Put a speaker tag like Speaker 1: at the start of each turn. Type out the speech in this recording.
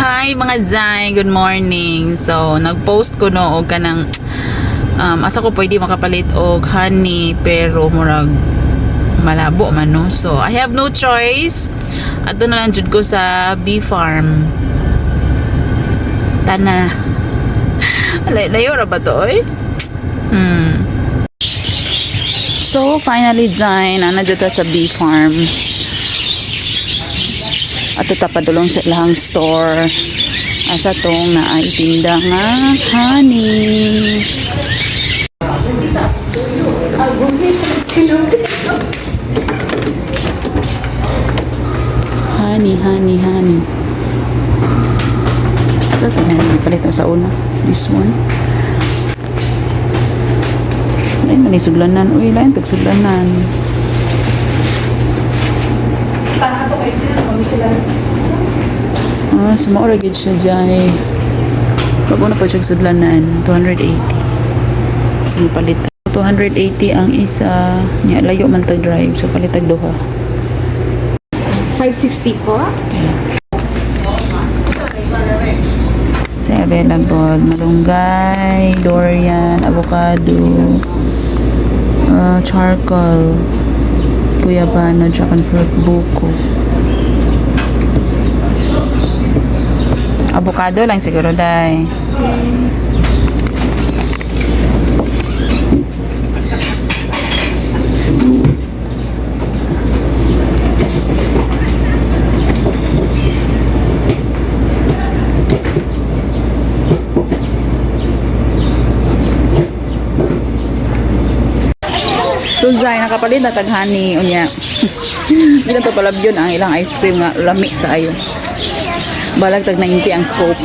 Speaker 1: Hi mga Zay, good morning. So, nag-post ko no og kanang asa ko pwede makapalit og honey pero murag malabo man no. So, I have no choice. Adto na lang jud ko sa bee farm. Tana. Layo ra ba to oy? So, finally Zay, na dito sa bee farm. At tapadulong sa ilang store asa tong na ay tinda nga honey. Honey. So, honey palit sa una. This one. Lain man isuglanan. Uy, lain tagsuglanan. Sama ora gid siya jay. Pag una pa siya sudlanan 280. Sige palit 280 ang isa nya layo man tag drive so palit tag duha.
Speaker 2: 560 po.
Speaker 1: Okay. So available malunggay, durian, avocado, charcoal, guyabano, tsaka fruit buko. Avocado lang siguro dai. So Zay, nakapalit na taghani unya. Dito to pala yun ang ilang ice cream nga lami kaayo. Balag tag 90 ang scope.